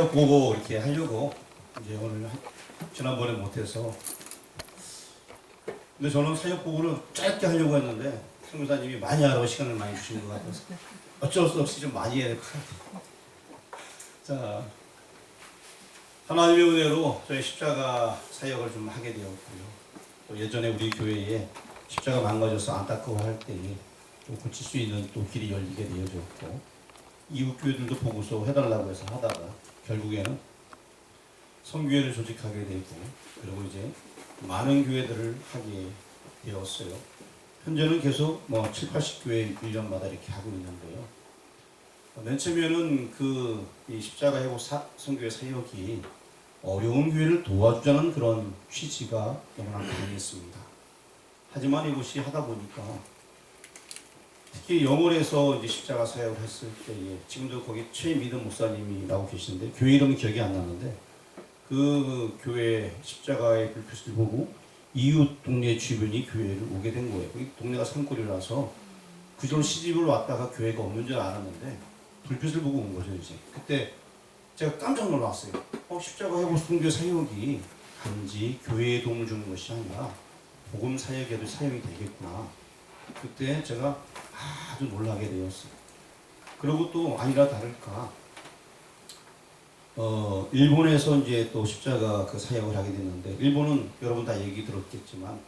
사역 보고 이렇게 하려고 이제 오늘 지난번에 못해서, 근데 저는 사역 보고를 짧게 하려고 했는데 선교사님이 많이 하라고 시간을 많이 주신 것 같아서 어쩔 수 없이 좀 많이 해야 될 것 같아요. 자, 하나님의 은혜로 저희 십자가 사역을 좀 하게 되었고요. 또 예전에 우리 교회에 십자가 망가져서 안타까워할 때에 또 고칠 수 있는 또 길이 열리게 되어졌고, 이웃 교회들도 보고서 해달라고 해서 하다가 결국에는 성교회를 조직하게 되고, 그리고 이제 많은 교회들을 하게 되었어요. 현재는 계속 7, 80교회 1년마다 이렇게 하고 있는데요. 맨 처음에는 이 십자가 회복 성교회 사역이 어려운 교회를 도와주자는 그런 취지가 너무나 강했습니다. 하지만 이것이 하다 보니까 특히 영월에서 이제 십자가 사역을 했을 때에, 지금도 거기 최미든 목사님이라고 계시는데 교회 이름은 기억이 안 나는데, 그 교회 십자가의 불빛을 보고 이웃 동네 주변이 교회를 오게 된 거예요. 거기 동네가 산골이라서 그전 시집을 왔다가 교회가 없는 줄 알았는데 불빛을 보고 온 거죠. 이제 그때 제가 깜짝 놀랐어요. 십자가 회복 성교 사역이 단지 교회에 도움을 주는 것이 아니라 복음 사역에도 사용이 되겠구나. 그때 제가 아주 놀라게 되었어요. 그리고 또 아니라 다를까, 일본에서 이제 또 십자가 그 사역을 하게 됐는데, 일본은 여러분 다 얘기 들었겠지만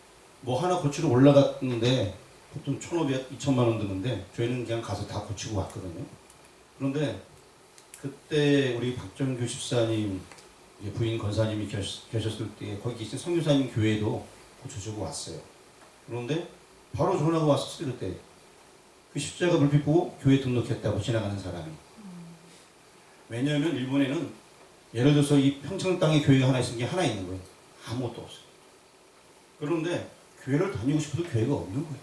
뭐 하나 고치러 올라갔는데 보통 1,500, 2,000만 원 드는데 저희는 그냥 가서 다 고치고 왔거든요. 그런데 그때 우리 박정규 집사님 부인 권사님이 계셨을 때 거기 계신 선교사님 교회도 고쳐주고 왔어요. 그런데 바로 전화가 왔었어요. 그때 그 십자가 불빛 보고 교회 등록했다고 지나가는 사람이. 왜냐하면 일본에는 예를 들어서 이 평창 땅에 교회가 하나 있는 게 하나 있는 거예요. 아무것도 없어요. 그런데 교회를 다니고 싶어도 교회가 없는 거예요.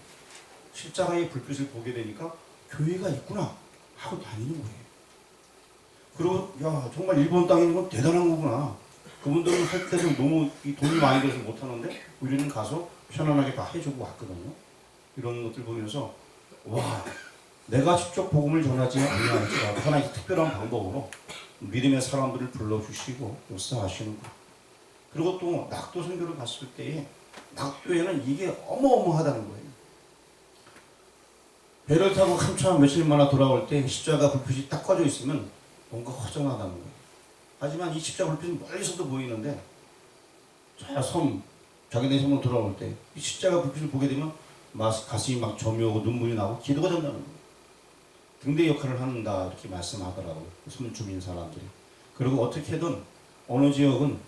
십자가의 불빛을 보게 되니까 교회가 있구나 하고 다니는 거예요. 그리고 야, 정말 일본 땅에 있는 건 대단한 거구나. 그분들은 할 때도 너무 이 돈이 많이 들어서 못하는데 우리는 가서 편안하게 다 해주고 왔거든요. 이런 것들 보면서 와, 내가 직접 복음을 전하지 않을지라도 하나의 특별한 방법으로 믿음의 사람들을 불러주시고 역사하시는구나. 그리고 또 낙도 선교를 갔을 때에 낙도에는 이게 어마어마하다는 거예요. 배를 타고 한참 며칠 만나 돌아올 때 십자가 불빛이 딱 꺼져 있으면 뭔가 허전하다는 거예요. 하지만 이 십자가 불빛은 멀리서도 보이는데 저 섬, 자기네 섬으로 돌아올 때 이 십자가 불빛을 보게 되면 가슴이 막 점이 오고 눈물이 나고 기도가 된다는 거예요. 등대 역할을 한다 이렇게 말씀하더라고요. 섬 주민 사람들이. 그리고 어떻게든 어느 지역은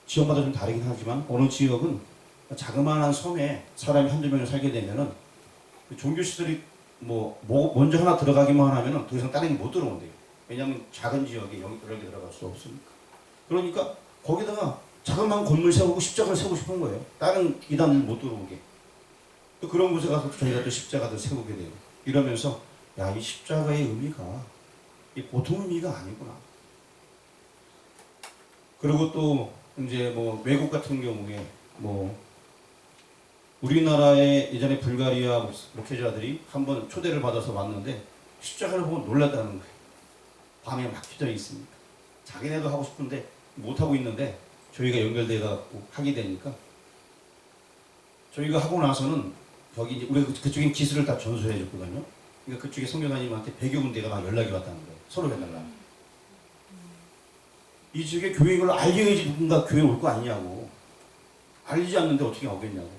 지역마다 좀 다르긴 하지만 어느 지역은 자그마한 섬에 사람이 한두 명이 살게 되면은 종교시설이 먼저 하나 들어가기만 하면은 더 이상 다른 게 못 들어온대요. 왜냐하면 작은 지역에 여러 개 들어갈 수 없으니까. 그러니까 거기다가 자그마한 건물 세우고 십자가를 세우고 싶은 거예요. 다른 이단은 못 들어오게. 또 그런 곳에 가서 저희가 또 십자가도 세우게 되고 이러면서 야, 이 십자가의 의미가 이 보통 의미가 아니구나. 그리고 또 이제 외국 같은 경우에 우리나라에 예전에 불가리아 목회자들이 한번 초대를 받아서 왔는데 십자가를 보고 놀랐다는 거예요. 밤에 막 휘져 있으니까. 자기네도 하고 싶은데 못하고 있는데 저희가 연결돼 갖고 하게 되니까 저희가 하고 나서는 거기 이제 우리가 그쪽에 기술을 다 전수해 줬거든요. 그러니까 그쪽에 선교사님한테 100여 군데가 막 연락이 왔다는 거예요. 서로 해달라. 이 지역에 교회 이걸 알려야지 누군가 교회 올 거 아니냐고. 알리지 않는데 어떻게 오겠냐고.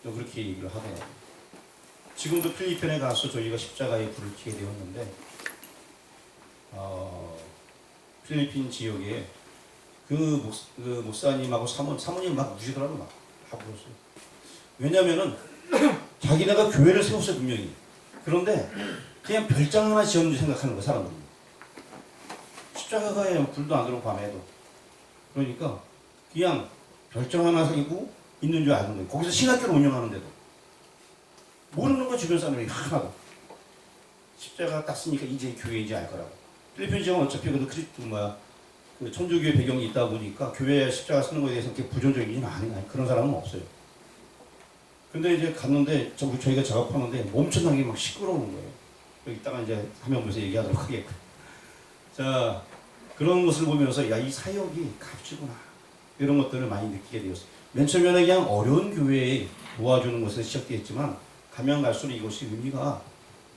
그렇게 얘기를 하더라고요. 지금도 필리핀에 가서 저희가 십자가에 불을 켜게 되었는데 필리핀 지역에 그 목사님하고 사모님 막 무시더라고요. 막 부었어요. 왜냐면은 자기네가 교회를 세웠어요, 분명히. 그런데 그냥 별장 하나 지었는지 생각하는 거예요, 사람들은. 십자가에 불도 안 들어오고 밤에도. 그러니까 그냥 별장 하나 세우고 있는 줄 아는 거예요. 거기서 신학교를 운영하는데도. 모르는 거 주변 사람들이 하나도. 십자가 딱 쓰니까 이제 교회인지 알 거라고. 필리핀 지역은 어차피 그 천주교의 배경이 있다 보니까 교회에 십자가 쓰는 거에 대해서 그렇게 부정적이진 않아요. 그런 사람은 없어요. 근데 이제 갔는데 저희가 작업하는데 엄청나게 막 시끄러운 거예요. 여기 있다가 이제 화면 보면서 얘기하도록 하겠고. 자, 그런 것을 보면서 야, 이 사역이 값지구나 이런 것들을 많이 느끼게 되었어요. 맨 처음에는 그냥 어려운 교회에 도와주는 것에서 시작되었지만 가면 갈수록 이것이 의미가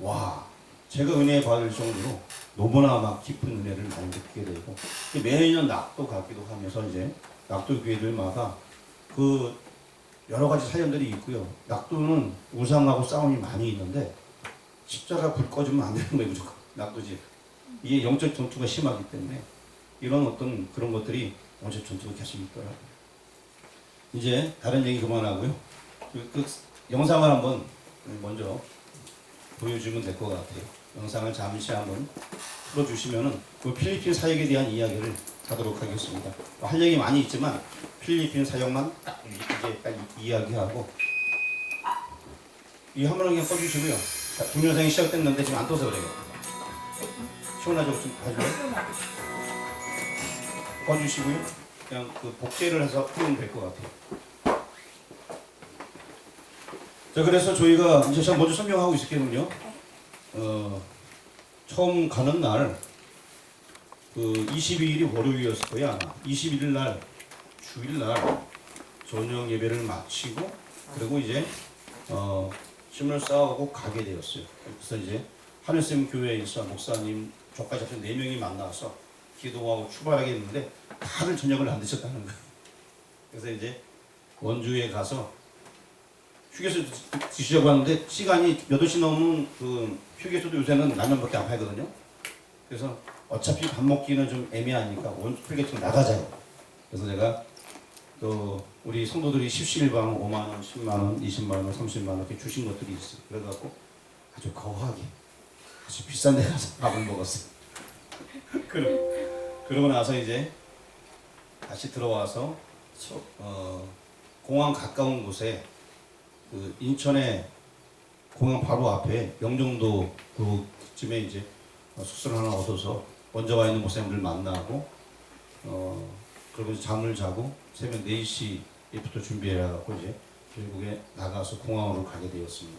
와 제가 은혜 받을 정도로 너무나 막 깊은 은혜를 많이 느끼게 되고 매년 낙도 가기도 하면서 이제 낙도 교회들마다 그 여러 가지 사연들이 있고요. 낙도는 우상하고 싸움이 많이 있는데 십자가 불 꺼주면 안 되는 거예요. 무조건 낙도지. 이게 영적 전투가 심하기 때문에 이런 어떤 그런 것들이 영적 전투가 계속 있더라고요. 이제 다른 얘기 그만하고요. 그 영상을 한번 먼저 보여주면 될 것 같아요. 영상을 잠시 한번 풀어주시면은 그 필리핀 사역에 대한 이야기를 하도록 하겠습니다. 할 얘기 많이 있지만 필리핀 사역만 딱 이제 이야기하고 이 화면을 그냥 꺼주시고요. 자, 동영상이 시작됐는데 지금 안 떠서 그래요. 시원하죠? 좀 봐줘요. 꺼주시고요. 그냥 그 복제를 해서 풀면 될 것 같아요. 자, 그래서 저희가 이제 제가 먼저 설명하고 있을게요. 처음 가는 날, 그 22일이 월요일이었을 거야. 21일 날, 주일 날 저녁 예배를 마치고, 그리고 이제 짐을 싸우고 가게 되었어요. 그래서 이제 하늘샘 교회에서 목사님, 저까지 합쳐 4명이 만나서 기도하고 출발하게 했는데 다들 저녁을 안 드셨다는 거예요. 그래서 이제 원주에 가서 휴게소 드시려고 하는데 시간이 8시 넘으면 그 휴게소도 요새는 라면밖에 안 팔거든요. 그래서 어차피 밥 먹기는 좀 애매하니까 휴게소 나가자고. 그래서 제가 또 우리 성도들이 십시일방 5만원, 10만원, 20만원, 30만원 이렇게 주신 것들이 있어요. 그래갖고 아주 거하게 아주 비싼 데 가서 밥을 먹었어요. 그러고 나서 이제 다시 들어와서 공항 가까운 곳에 그 인천의 공항 바로 앞에 영종도 그쯤에 이제 숙소를 하나 얻어서 먼저 와 있는 목사님들 만나고 그리고 잠을 자고 새벽 4시부터 준비해갖고 이제 결국에 나가서 공항으로 가게 되었습니다.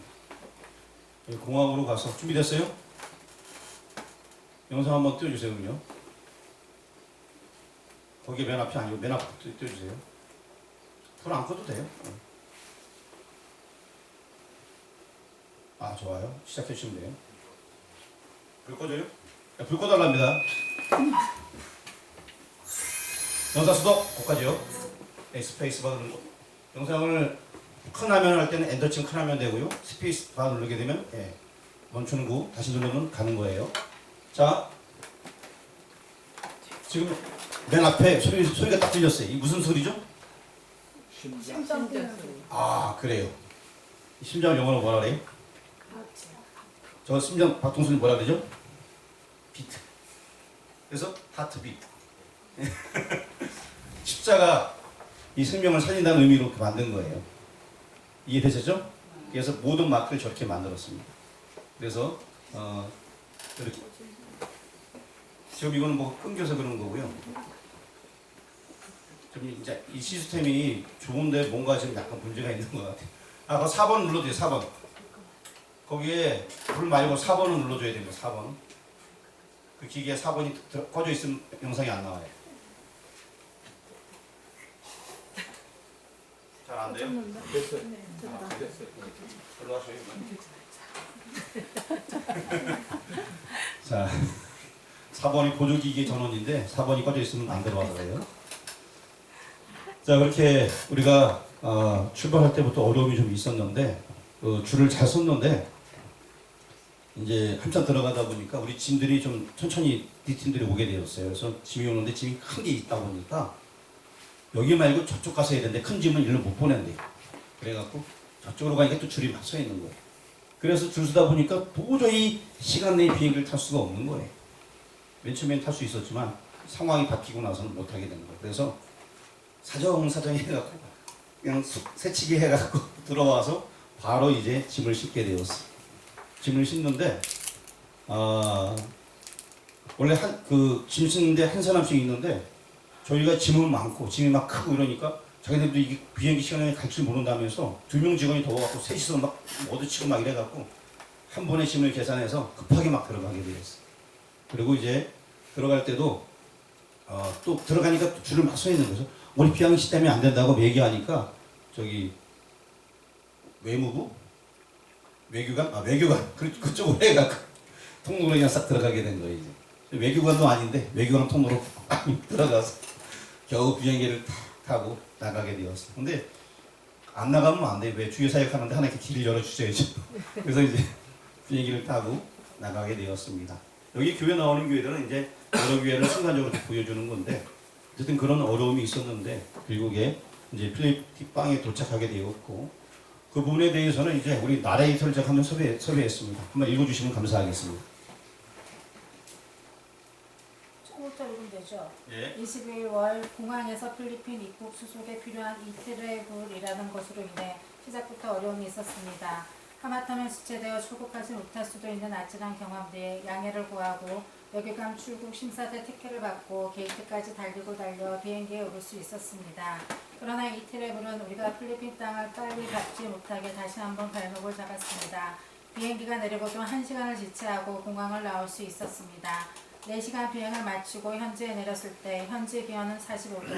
공항으로 가서 준비됐어요? 영상 한번 띄워주세요. 그럼요. 거기 맨 앞이 아니고 맨 앞부터 띄워주세요. 불 안 꺼도 돼요. 아, 좋아요. 시작해 주시면 돼요. 불 꺼져요? 야, 불 꺼달랍니다. 영상 수도 거기까지요. 스페이스 바 누르고 영상을 큰 화면 할 때는 엔터 치면 큰 화면 되고요. 스페이스 바 누르게 되면 멈추는 거 다시 누르면 가는 거예요. 자, 지금 맨 앞에 소리가 딱 들렸어요. 이 무슨 소리죠? 심장 소리. 아, 그래요. 심장을 영어로 뭐라 그래요? 저 심장 박동순이 뭐라 그러죠? 비트. 그래서 하트 비트. 십자가 이 생명을 살린다는 의미로 만든 거예요. 이해되셨죠? 그래서 모든 마크를 저렇게 만들었습니다. 그래서 이렇게 지금 이거는 뭐 끊겨서 그런 거고요. 좀 이제 이 시스템이 좋은데 뭔가 지금 약간 문제가 있는 것 같아요. 아, 그 4번 눌러줘요. 4번. 거기에 불 말고 4번을 눌러줘야 됩니다. 4번. 그 기계에 4번이 꺼져 있으면 영상이 안 나와요. 잘 안 돼요? 됐어요. 아, 됐어요. 별로 하셔요. 자, 4번이 보조기기 전원인데 4번이 꺼져 있으면 안 들어가더라고요. 자, 그렇게 우리가 출발할 때부터 어려움이 좀 있었는데 줄을 잘 섰는데 이제 한참 들어가다 보니까 우리 짐들이 좀 천천히 뒷팀들이 오게 되었어요. 그래서 짐이 오는데 짐이 큰 게 있다 보니까 여기 말고 저쪽 가서 해야 되는데 큰 짐은 일로 못 보낸대요. 그래갖고 저쪽으로 가니까 또 줄이 막 서 있는 거예요. 그래서 줄 서다 보니까 도저히 시간 내에 비행기를 탈 수가 없는 거예요. 맨 처음엔 탈 수 있었지만 상황이 바뀌고 나서는 못 하게 되는 거예요. 그래서 사정사정 해갖고 그냥 새치기 해갖고 들어와서 바로 이제 짐을 싣게 되었어요. 짐을 싣는데 원래 짐 싣는데 한 사람씩 있는데 저희가 짐은 많고 짐이 막 크고 이러니까 자기들도 이게 비행기 시간에 갈 줄 모른다면서 2명 직원이 더 와갖고 셋이서 막 모두치고 막 이래갖고 한 번의 짐을 계산해서 급하게 막 들어가게 되었어요. 그리고 이제 들어갈 때도 또 들어가니까 줄을 막 서 있는 거죠. 우리 비양식 때문에 안 된다고 얘기하니까 저기 외무부? 외교관 그쪽으로 해가 통로로 그냥 싹 들어가게 된 거예요. 이제 외교관도 아닌데 외교관 통로로 들어가서 겨우 비행기를 타고 나가게 되었어요. 근데 안 나가면 안 돼요. 왜 주요 사역하는데 하나 이렇게 길을 열어주셔야죠. 그래서 이제 비행기를 타고 나가게 되었습니다. 여기 교회 나오는 교회들은 이제 여러 교회를 순간적으로 보여주는 건데 어쨌든 그런 어려움이 있었는데 결국에 이제 필리핀 땅에 도착하게 되었고 그 부분에 대해서는 이제 우리 나레이터를 제가 한번 섭외했습니다. 한번 읽어주시면 감사하겠습니다. 처음부터 읽으면 되죠. 예. 22월 공항에서 필리핀 입국 수속에 필요한 이트레블이라는 것으로 인해 시작부터 어려움이 있었습니다. 하마터면 지체되어 출국하지 못할 수도 있는 아찔한 경험 뒤에 양해를 구하고 외교관 출국 심사대 티켓을 받고 게이트까지 달리고 달려 비행기에 오를 수 있었습니다. 그러나 이트레블은 우리가 필리핀 땅을 빨리 밟지 못하게 다시 한번 발목을 잡았습니다. 비행기가 내리고도 1시간을 지체하고 공항을 나올 수 있었습니다. 4시간 비행을 마치고 현지에 내렸을 때 현지 기온은 45도,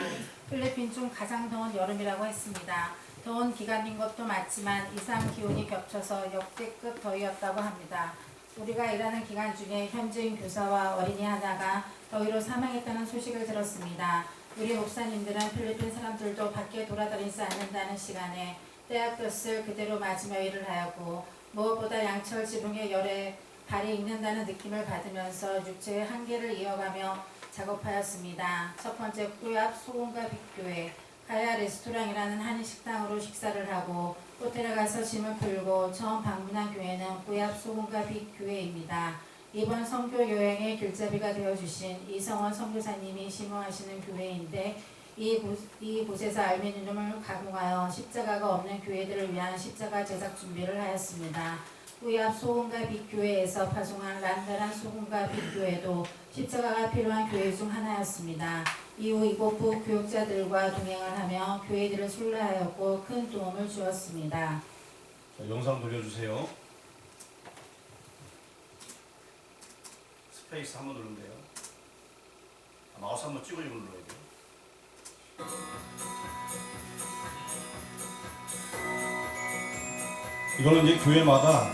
필리핀 중 가장 더운 여름이라고 했습니다. 더운 기간인 것도 맞지만 이상 기온이 겹쳐서 역대급 더위였다고 합니다. 우리가 일하는 기간 중에 현지인 교사와 어린이 하나가 더위로 사망했다는 소식을 들었습니다. 우리 목사님들은 필리핀 사람들도 밖에 돌아다니지 않는다는 시간에 떼약볕을 그대로 맞으며 일을 하였고 무엇보다 양철 지붕의 열에 발이 익는다는 느낌을 받으면서 육체의 한계를 이어가며 작업하였습니다. 첫 번째 꾸압 소금과 빛교회 가야 레스토랑이라는 한인식당으로 식사를 하고 호텔에 가서 짐을 풀고 처음 방문한 교회는 꾸압 소금과 빛교회입니다. 이번 선교 여행의 길잡이가 되어주신 이성원 선교사님이 심호하시는 교회인데 이곳에서 알루미늄을 가공하여 십자가가 없는 교회들을 위한 십자가 제작 준비를 하였습니다. 꾸압 소금과 빛교회에서 파송한 란다란 소금과 빛교회도 십자가가 필요한 교회 중 하나였습니다. 이후 이곳부 교육자들과 동행을 하며 교회들을 순례하였고 큰 도움을 주었습니다. 자, 영상 돌려주세요. 스페이스 한번 누르면 돼요. 마우스 한번 찍으려고 눌러야 돼요. 이거는 이제 교회마다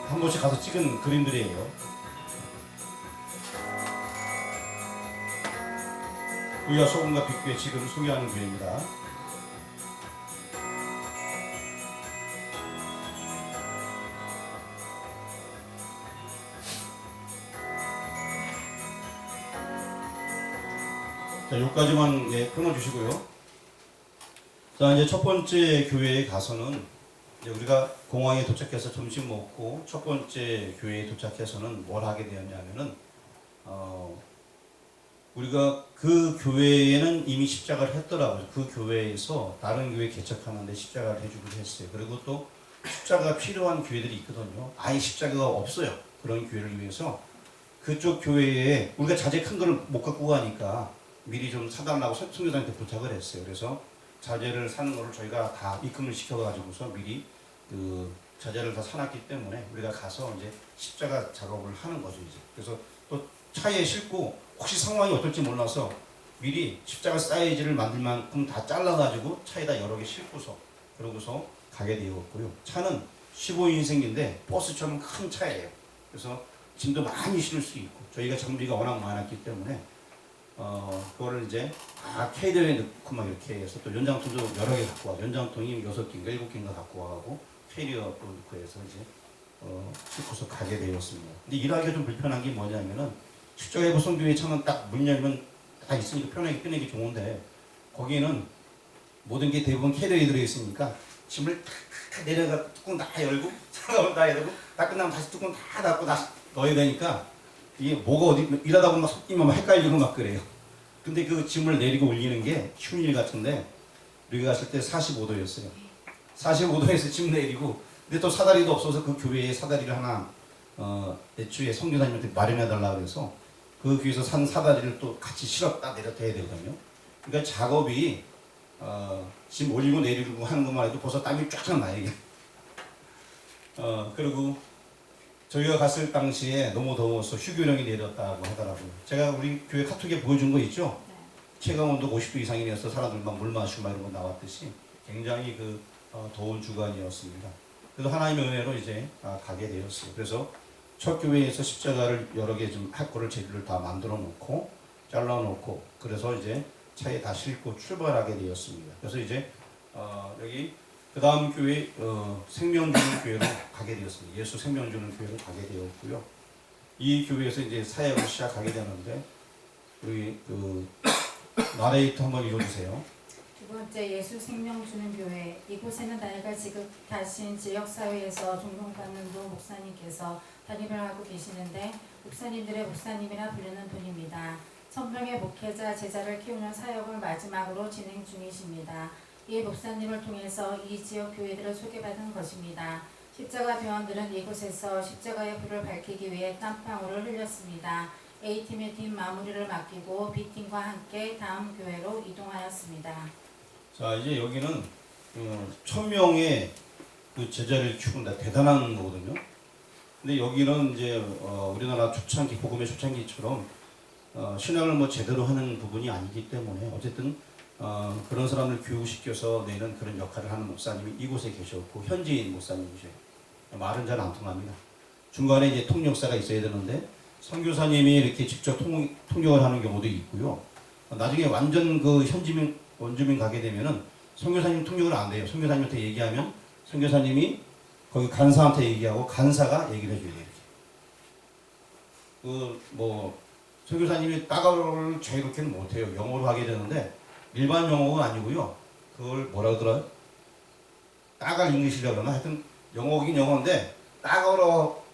한 번씩 가서 찍은 그림들이에요. 우리가 소금과 빛교회 지금 소개하는 교회입니다. 자, 여기까지만 끊어주시고요. 자, 이제 첫 번째 교회에 가서는 이제 우리가 공항에 도착해서 점심 먹고 첫 번째 교회에 도착해서는 뭘 하게 되었냐면은 우리가 그 교회에는 이미 십자가를 했더라고요. 그 교회에서 다른 교회 개척하는데 십자가를 해주기로 했어요. 그리고 또 십자가 필요한 교회들이 있거든요. 아예 십자가가 없어요. 그런 교회를 위해서 그쪽 교회에 우리가 자재 큰 거를 못 갖고 가니까 미리 좀 사달라고 선교사한테 부탁을 했어요. 그래서 자재를 사는 거를 저희가 다 입금을 시켜가지고서 미리 그 자재를 다 사놨기 때문에 우리가 가서 이제 십자가 작업을 하는 거죠. 이제 그래서 또 차에 싣고 혹시 상황이 어떨지 몰라서 미리 십자가 사이즈를 만들 만큼 다 잘라가지고 차에다 여러 개 싣고서 그러고서 가게 되었고요. 차는 15인승인데 버스처럼 큰 차예요. 그래서 짐도 많이 실을 수 있고 저희가 장비가 워낙 많았기 때문에 그거를 이제 다 캐리어에 넣고 막 이렇게 해서 또 연장통도 여러 개 갖고 와. 연장통이 6개인가 7개인가 갖고 와가고 캐리어 또 넣고 해서 이제 싣고서 가게 되었습니다. 근데 일하기가 좀 불편한 게 뭐냐면은 십자가의 보성교회 차는 딱 문 열면 다 있으니까 편하게 좋은데 거기는 모든 게 대부분 캐리어에 들어있으니까 짐을 다 내려가 뚜껑 다 열고 차가운 다 열고 다 끝나면 다시 뚜껑 다 닫고 다시 넣어야 되니까 이게 뭐가 어디 일하다 보면 막 섞이면 막 헷갈리고 막 그래요. 근데 그 짐을 내리고 올리는 게 쉬운 일 같은데 우리가 갔을 때 45도였어요. 45도에서 짐 내리고 근데 또 사다리도 없어서 그 교회에 사다리를 하나 애초에 선교사님한테 마련해 달라고 해서 그 교회에서 산 사다리를 또 같이 실었다 내렸다 해야 되거든요. 그러니까 작업이 짐 올리고 내리고 하는 것만 해도 벌써 땀이 쫙 나요 이게. 그리고 저희가 갔을 당시에 너무 더워서 휴교령이 내렸다고 하더라고요. 제가 우리 교회 카톡에 보여준 거 있죠? 체감 온도 50도 이상이어서 사람들 막 물 마시고 막 이런 거 나왔듯이 굉장히 더운 주간이었습니다. 그래서 하나님의 은혜로 이제 가게 되었어요. 그래서 첫 교회에서 십자가를 여러 개 좀 할 거를 재료를 다 만들어 놓고 잘라 놓고 그래서 이제 차에 다 싣고 출발하게 되었습니다. 그래서 이제 여기 그 다음 교회 생명주는 교회로 가게 되었습니다. 예수 생명주는 교회로 가게 되었고요. 이 교회에서 이제 사역을 시작하게 되는데 우리 나레이터 한번 읽어주세요. 두 번째 예수 생명 주는 교회. 이곳에는 나이가 지긋하신 지역사회에서 존경받는 노 목사님께서 담임을 하고 계시는데 목사님들의 목사님이라 부르는 분입니다. 천명의 목회자 제자를 키우는 사역을 마지막으로 진행 중이십니다. 이 목사님을 통해서 이 지역 교회들을 소개받은 것입니다. 십자가 대원들은 이곳에서 십자가의 불을 밝히기 위해 땀방울을 흘렸습니다. A팀의 팀 마무리를 맡기고 B팀과 함께 다음 교회로 이동하였습니다. 자, 이제 여기는 1000명의 제자를 키운다. 대단한 거거든요. 근데 여기는 이제 우리나라 초창기, 복음의 초창기처럼 신앙을 뭐 제대로 하는 부분이 아니기 때문에 어쨌든 그런 사람을 교육시켜서 내는 그런 역할을 하는 목사님이 이곳에 계셨고 현지인 목사님이셔요. 말은 잘 안 통합니다. 중간에 이제 통역사가 있어야 되는데 선교사님이 이렇게 직접 통역을 하는 경우도 있고요. 나중에 완전 현지민 원주민 가게 되면은 선교사님 통역을 안 돼요. 선교사님한테 얘기하면 선교사님이 거기 간사한테 얘기하고 간사가 얘기를 해줘야 돼요. 선교사님이 따가를 자유롭게는 못해요. 영어로 하게 되는데 일반 영어가 아니고요. 그걸 뭐라 그러더라? 따갈 잉글리시라고 그러나 하여튼 영어긴 영어인데 따가로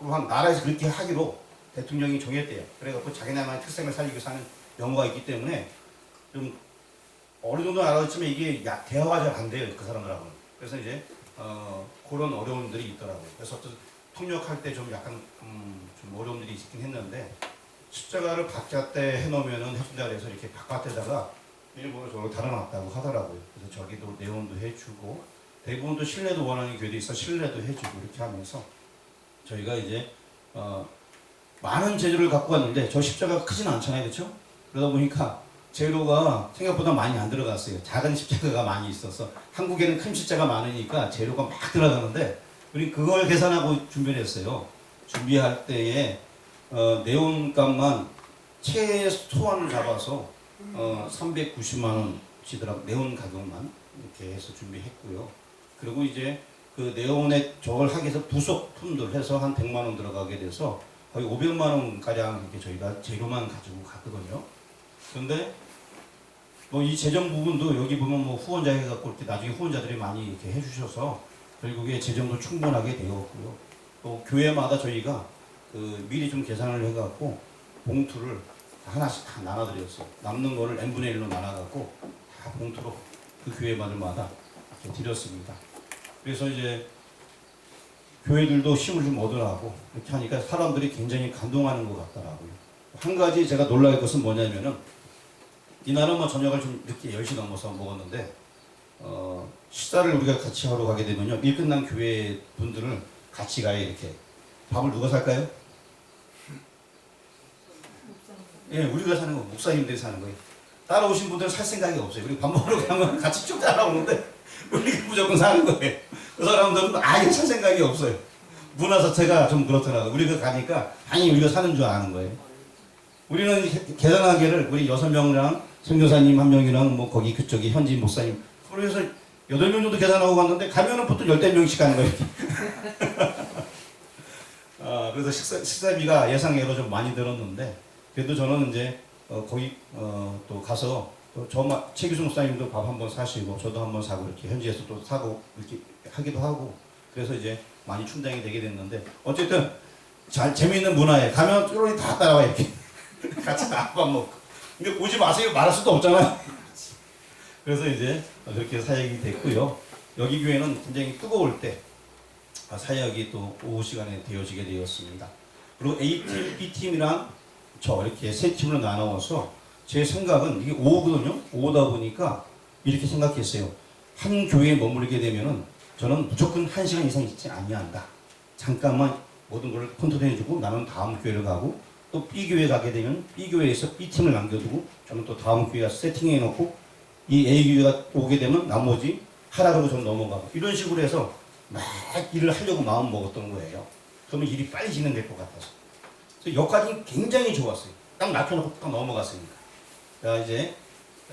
한 나라에서 그렇게 하기로 대통령이 정했대요. 그래갖고 자기네만의 특색을 살리기 위해서 하는 영어가 있기 때문에 좀 어느 정도 알아듣지만 이게 대화가 잘 안 돼요. 그 사람들하고는. 그래서 이제 그런 어려움들이 있더라고요. 그래서 통역할 때 좀 약간 좀 어려움들이 있긴 했는데 십자가를 바깥에 해놓으면은 해준다 그래서 이렇게 바깥에다가 일부러 저걸 달아놨다고 하더라고요. 그래서 저기도 내원도 해주고 대부분도 실내도 원하는 교회도 있어 실내도 해주고 이렇게 하면서 저희가 이제 많은 재료를 갖고 왔는데 저 십자가가 크진 않잖아요, 그렇죠? 그러다 보니까 재료가 생각보다 많이 안 들어갔어요. 작은 십자가가 많이 있어서 한국에는 큰 십자가 많으니까 재료가 막 들어가는데 우리 그걸 계산하고 준비를 했어요. 준비할 때에 네온값만 최소한을 잡아서 390만 원치더라고. 네온 가격만 이렇게 해서 준비했고요. 그리고 이제 그 네온에 저걸 하기 위해서 부속품들 해서 한 100만 원 들어가게 돼서 거의 500만 원 가량 이렇게 저희가 재료만 가지고 갔거든요. 그런데 뭐 이 재정 부분도 여기 보면 뭐 후원자 해갖고 이렇게 나중에 후원자들이 많이 이렇게 해주셔서 결국에 재정도 충분하게 되었고요. 또 교회마다 저희가 미리 좀 계산을 해갖고 봉투를 하나씩 다 나눠드렸어요. 남는 거를 n분의 1로 나눠갖고 다 봉투로 그 교회마다 이렇게 드렸습니다. 그래서 이제 교회들도 힘을 좀 얻으라고 이렇게 하니까 사람들이 굉장히 감동하는 것 같더라고요. 한 가지 제가 놀랄 것은 뭐냐면은 이날은 뭐 저녁을 좀 늦게 10시 넘어서 먹었는데 식사를 우리가 같이 하러 가게 되면요. 일 끝난 교회 분들을 같이 가요. 이렇게 밥을 누가 살까요? 예, 우리가 사는 거 목사님들이 사는 거예요. 따라오신 분들은 살 생각이 없어요. 그리고 밥 먹으러 가면 같이 쭉 따라오는데 우리가 무조건 사는 거예요. 그 사람들은 아예 살 생각이 없어요. 문화 자체가 좀 그렇더라고요. 우리가 가니까 아니 우리가 사는 줄 아는 거예요. 우리는 계산하기를 우리 6명이랑 선교사님 1명이랑 뭐 거기 그쪽이 현지 목사님 그래서 8명 정도 계산하고 갔는데 가면은 보통 10명씩 가는 거예요. 그래서 식사비가 예상외로 좀 많이 들었는데 그래도 저는 이제 거기 또 가서 최기수 목사님도 밥 한번 사시고 저도 한번 사고 이렇게 현지에서 또 사고 이렇게 하기도 하고 그래서 이제 많이 충당이 되게 됐는데 어쨌든 재미있는 문화에 가면 쪼로리 다 따라와 이렇게 같이 다 밥 먹고 근데 오지 마세요 말할 수도 없잖아요. 그래서 이제 그렇게 사역이 됐고요. 여기 교회는 굉장히 뜨거울 때 사역이 또 오후 시간에 되어지게 되었습니다. 그리고 A팀, B팀이랑 저 이렇게 세 팀으로 나누어서 제 생각은 이게 오후거든요. 오후다 보니까 이렇게 생각했어요. 한 교회에 머무르게 되면은 저는 무조건 1시간 이상 있지 아니한다. 잠깐만 모든 걸 컨트롤해주고 나는 다음 교회를 가고 또 B 교회 가게 되면 B 교회에서 B 팀을 남겨두고 저는 또 다음 교회 가서 세팅해 놓고 이 A 교회가 오게 되면 나머지 하락으로 좀 넘어가고 이런 식으로 해서 막 일을 하려고 마음 먹었던 거예요. 그러면 일이 빨리 진행될 것 같아서. 그래서 여기까지 굉장히 좋았어요. 딱 낮춰놓고 딱 넘어갔으니까. 자, 이제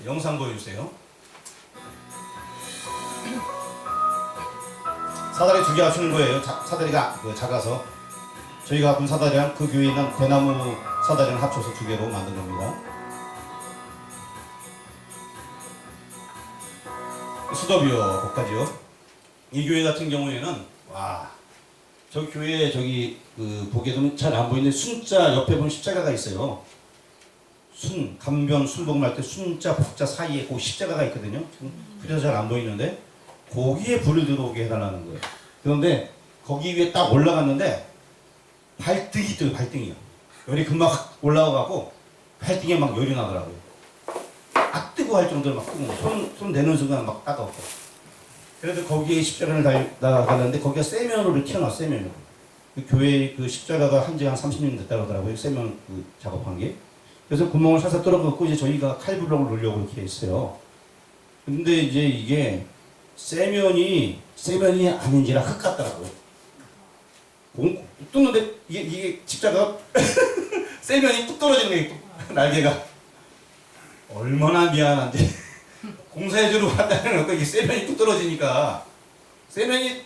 영상 보여주세요. 사다리 2개 합치는 거예요. 사다리가 작아서. 저희가 갖은 사다리랑 그 교회에 있는 대나무 사다리랑 합쳐서 2개로 만든 겁니다. 수더비어 거기까지요. 이 교회 같은 경우에는 와, 저 교회 저기 보게 되면 잘 안 보이는데 순자 옆에 보면 십자가가 있어요. 간변 순복음할 때 순자 복자 사이에 그 십자가가 있거든요. 그래서 잘 안 보이는데 거기에 불을 들어오게 해달라는 거예요. 그런데 거기 위에 딱 올라갔는데 발등이 떠요. 발등이요. 열이 금방 올라와갖고 발등에 막 열이 나더라고요. 아 뜨고 할 정도로 막 뜨고 손 내는 순간 막 따가웠고. 그래도 거기에 십자가를 달았는데 거기가 세면으로 튀어나왔어. 세면으로. 그 교회 그 십자가가 한지 한 30년 됐다고 하더라고요. 세면 그 작업한 게. 그래서 구멍을 살살 뚫어갖고 이제 저희가 칼블럭을 놓으려고 이렇게 했어요. 근데 이제 이게 세면이 아닌지라 흙 같더라고요. 뚫는데 이게 십자가 세면이 뚝 떨어지는 거예요. 날개가. 얼마나 미안한데 공사해주러 간다는 거 이게 세면이 뚝 떨어지니까 세면이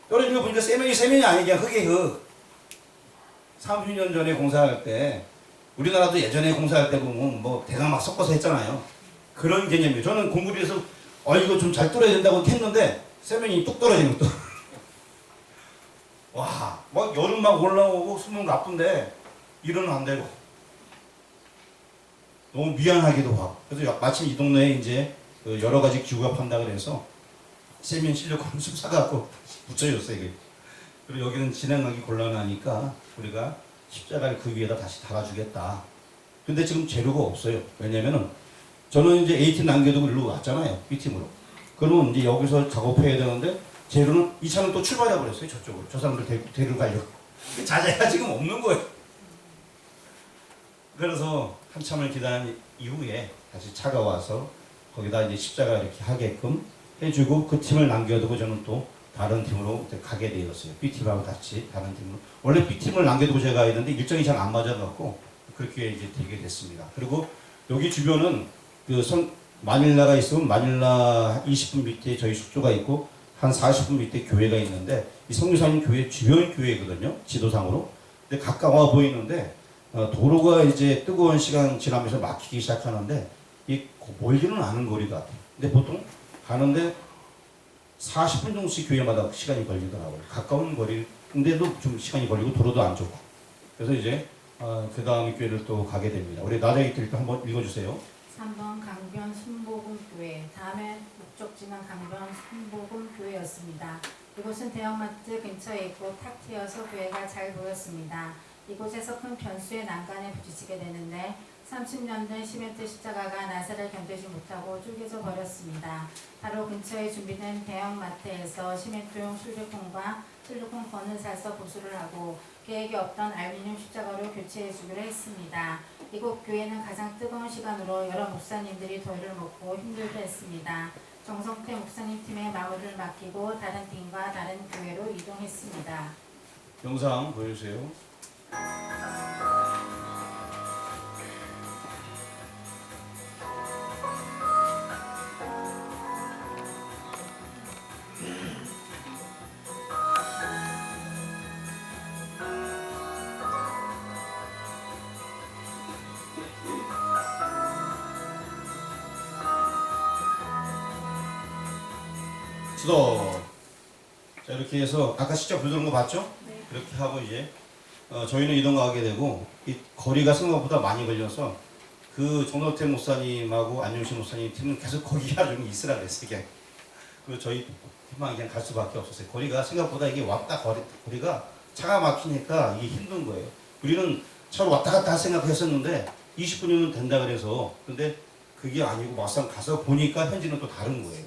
떨어지는 거 보니까 세면이 아니게 흙이 흙. 30년 전에 공사할 때 우리나라도 예전에 공사할 때 보면 뭐 대강 막 섞어서 했잖아요. 그런 개념이에요. 저는 공부를 해서 이거 좀 잘 뚫어야 된다고 했는데 세면이 뚝 떨어지는 또. 와, 막 여름 막 올라오고 수면 나쁜데 일은 안 되고 너무 미안하기도 하고. 그래서 마침 이 동네에 이제 여러 가지 기구가 판다 그래서 세면 실리콘을 좀 사갖고 붙여줬어요. 이게. 그리고 여기는 진행하기 곤란하니까 우리가 십자가를 그 위에다 다시 달아주겠다. 근데 지금 재료가 없어요. 왜냐면은 저는 이제 A팀 남겨두고 일로 왔잖아요. B팀으로. 그러면 이제 여기서 작업해야 되는데 재료는 이 차는 또 출발해 버렸어요. 저쪽으로. 저 사람들 데리러 가려고. 자재가 지금 없는 거예요. 그래서 한참을 기다린 이후에 다시 차가 와서 거기다 이제 십자가 이렇게 하게끔 해주고 그 팀을 남겨두고 저는 또 다른 팀으로 가게 되었어요. B팀하고 같이 다른 팀으로. 원래 B팀을 남겨두고 제가 가야 되는데 일정이 잘 안 맞아갖고 그렇게 이제 되게 됐습니다. 그리고 여기 주변은 마닐라가 있으면 마닐라 20분 밑에 저희 숙소가 있고 한 40분 밑에 교회가 있는데 이 성유사님 교회 주변 교회거든요. 지도상으로. 근데 가까워 보이는데 도로가 이제 뜨거운 시간 지나면서 막히기 시작하는데 이 멀지는 않은 거리 같아요. 근데 보통 가는데 40분 정도씩 교회마다 시간이 걸리더라고요. 가까운 거리인데도 좀 시간이 걸리고 도로도 안 좋고. 그래서 이제 그 다음 교회를 또 가게 됩니다. 우리 나자기들 또 한번 읽어주세요. 3번 강변 순복음 교회. 다음에 목적지는 강변 순복음 교회였습니다. 이곳은 대형마트 근처에 있고 탁 트여서 교회가 잘 보였습니다. 이곳에서 큰 변수의 난간에 부딪히게 되는데 30년 된 시멘트 십자가가 나사를 견디지 못하고 쪼개져 버렸습니다. 바로 근처에 준비된 대형마트에서 시멘트용 실리콘과 실리콘 건을 사서 보수를 하고 계획이 없던 알루미늄 십자가로 교체해주기로 했습니다. 이곳 교회는 가장 뜨거운 시간으로 여러 목사님들이 더위를 먹고 힘들게 했습니다. 정성태 목사님 팀에 마무리를 맡기고 다른 팀과 다른 교회로 이동했습니다. 영상 보여주세요. 수도. 자, 이렇게 해서 아까 시작 부르는 거 봤죠? 네. 그렇게 하고 이제 저희는 이동하게 되고 이 거리가 생각보다 많이 걸려서 그 정덕태 목사님하고 안용신 목사님 팀은 계속 거기 하루 종일 있으라 그랬어요. 그냥. 그리고 저희 팀만 그냥 갈 수밖에 없었어요. 거리가 생각보다 이게 왔다 거리가 차가 막히니까 이게 힘든 거예요. 우리는 차로 왔다 갔다 할 생각했었는데 20분이면 된다 그래서 근데 그게 아니고 막상 가서 보니까 현지는 또 다른 거예요.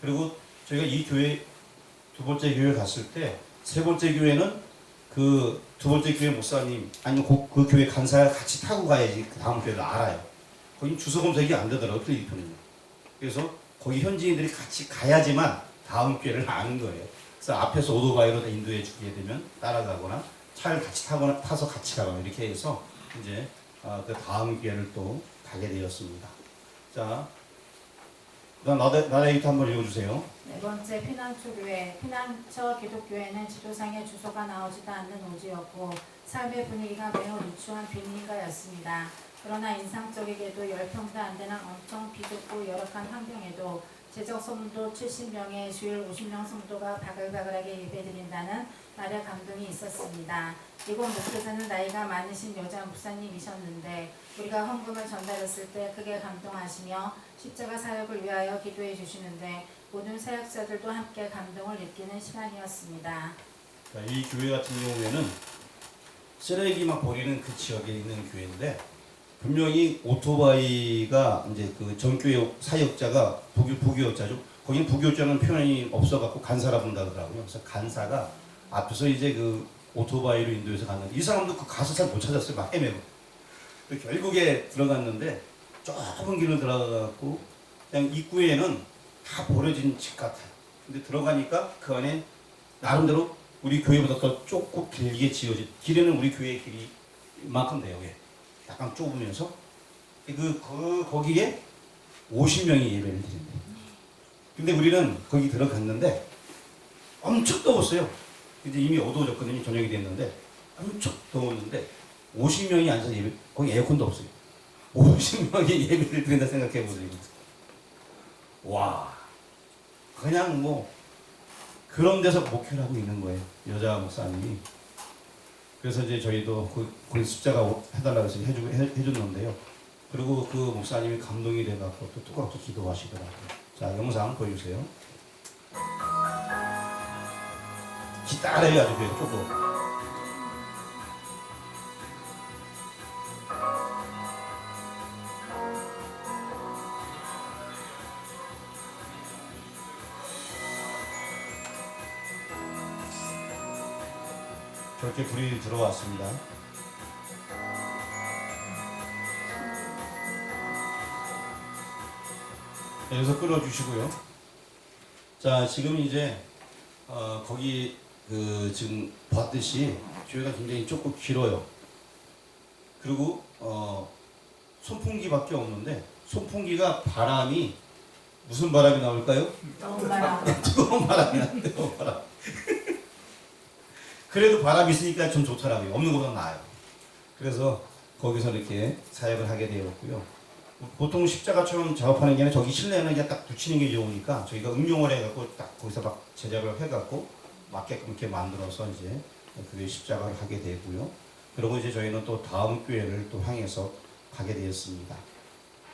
그리고 저희가 이 교회 두 번째 교회 갔을 때 세 번째 교회는 그 두 번째 교회 목사님 아니면 그 교회 간사가 같이 타고 가야지 그 다음 교회를 알아요. 거기 주소 검색이 안 되더라고요. 필리핀은요. 그래서 거기 현지인들이 같이 가야지만 다음 교회를 아는 거예요. 그래서 앞에서 오토바이로 인도해 주게 되면 따라가거나 차를 같이 타서 같이 가거나 이렇게 해서 이제 그 다음 교회를 또 가게 되었습니다. 자, 그다음 나라에이트 한번 읽어주세요. 네 번째 피난처 교회. 피난처 기독교회는 지도상에 주소가 나오지도 않는 오지였고 삶의 분위기가 매우 누추한 빈민가였습니다. 그러나 인상적이게도 10평도 안 되는 엄청 비좁고 열악한 환경에도 제적 성도 70명에 주일 50명 성도가 바글바글하게 예배드린다는 말에 감동이 있었습니다. 이곳 목회자는 나이가 많으신 여자 목사님이셨는데 우리가 헌금을 전달했을 때 크게 감동하시며 십자가 사역을 위하여 기도해 주시는데 모든 사역자들도 함께 감동을 느끼는 시간이었습니다. 자, 이 교회 같은 경우에는 쓰레기 막 버리는 그 지역에 있는 교회인데 분명히 오토바이가 이제 그 전교회 사역자가 부교역자죠. 거긴 부교역자는 표현이 없어갖고 간사라 본다 그러더라고요. 그래서 간사가 앞에서 이제 그 오토바이로 인도해서 갔는데 이 사람도 그 가서 잘 못 찾았어요. 막 헤매고. 결국에 들어갔는데 좁은 길로 들어가갖고 그냥 입구에는 다 버려진 집 같아요. 근데 들어가니까 그 안에 나름대로 우리 교회보다 더 좁고 길게 지어진 길에는 우리 교회 길이 이만큼 돼요. 예. 약간 좁으면서 거기에 50명이 예배를 드린대. 근데 우리는 거기 들어갔는데 엄청 더웠어요. 이제 이미 어두워졌거든요. 저녁이 됐는데 엄청 더웠는데 50명이 앉아서 예배, 거기 에어컨도 없어요. 50명이 예배를 드린다 생각해 보세요. 와, 그냥 뭐 그런 데서 목회를 하고 있는 거예요. 여자 목사님이. 그래서 이제 저희도 거기 십자가 해달라고 해서 해줬는데요. 그리고 그 목사님이 감동이 돼갖고 또 뚜껑도 기도하시더라고요. 자, 영상 보여주세요. 기다려요, 아주 그래요, 조금. 저렇게 불이 들어왔습니다. 여기서 끊어주시고요. 자, 지금 이제 거기 지금 봤듯이 교회가 굉장히 좁고 길어요. 그리고 선풍기밖에 없는데 선풍기가 바람이 무슨 바람이 나올까요? 뜨거운 바람. 뜨거운 바람이 나요. 뜨거운 바람. 그래도 바람이 있으니까 좀 좋더라고요. 없는 것보다 나아요. 그래서 거기서 이렇게 사역을 하게 되었고요. 보통 십자가처럼 작업하는 게 아니라 저기 실내는 그냥 딱 붙이는 게 좋으니까 저희가 응용을 해갖고 딱 거기서 막 제작을 해갖고 맞게끔 이렇게 만들어서 이제 그게 십자가를 하게 되고요. 그리고 이제 저희는 또 다음 교회를 또 향해서 가게 되었습니다.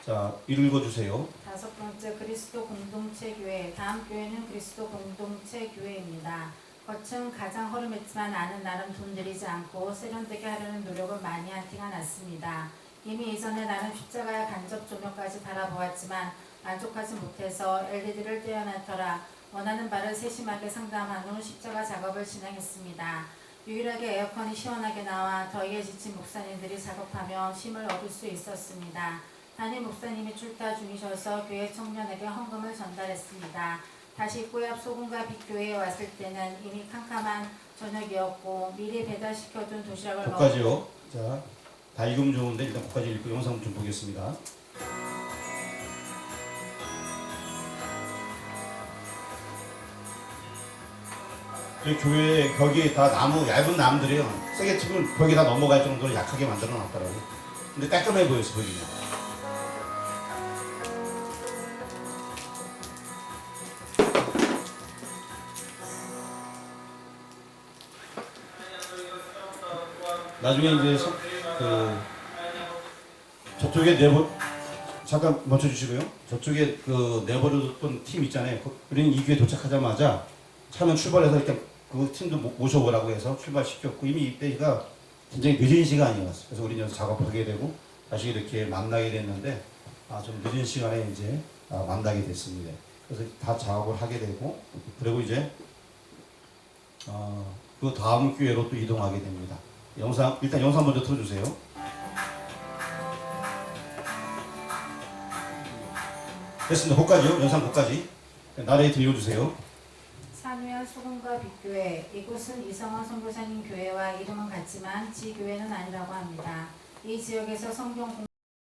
자, 읽어주세요. 다섯 번째 그리스도 공동체 교회. 다음 교회는 그리스도 공동체 교회입니다. 겉은 가장 허름했지만 안은 나름 돈 들이지 않고 세련되게 하려는 노력을 많이 한 티가 났습니다. 이미 이전에 나는 십자가의 간접 조명까지 바라보았지만 만족하지 못해서 LED를 떼어놨더라. 원하는 바를 세심하게 상담한 후 십자가 작업을 진행했습니다. 유일하게 에어컨이 시원하게 나와 더위에 지친 목사님들이 작업하며 쉼을 얻을 수 있었습니다. 담임 목사님이 출타 중이셔서 교회 청년에게 헌금을 전달했습니다. 다시 구약 소금과 빛교회에 왔을 때는 이미 캄캄한 저녁이었고 미리 배달시켜둔 도시락을 거기까지요. 자, 다 읽으면 좋은데 일단 거기까지 읽고 영상 좀 보겠습니다. 저희 교회 벽이 다 얇은 나무들이에요. 세게 치면 벽이 다 넘어갈 정도로 약하게 만들어 놨더라고요. 근데 깔끔해 보였어, 벽이. 나중에 이제 저쪽에 잠깐 멈춰주시고요. 저쪽에 내버려뒀던 팀 있잖아요. 우리는 이 교회 도착하자마자 차는 출발해서 일단 그 팀도 모셔보라고 해서 출발시켰고 이미 이때가 굉장히 늦은 시간이었어요. 그래서 우리는 여기서 작업하게 되고 다시 이렇게 만나게 됐는데 좀 늦은 시간에 이제 만나게 됐습니다. 그래서 다 작업을 하게 되고 그리고 이제 그 다음 교회로 또 이동하게 됩니다. 일단 영상 먼저 틀어주세요. 됐습니다. 거기까지요. 영상 거기까지. 나레이트 읽어주세요. 산위와 수금과 빛교회, 이곳은 이성원 선교사님 교회와 이름은 같지만 지교회는 아니라고 합니다. 이 지역에서 성경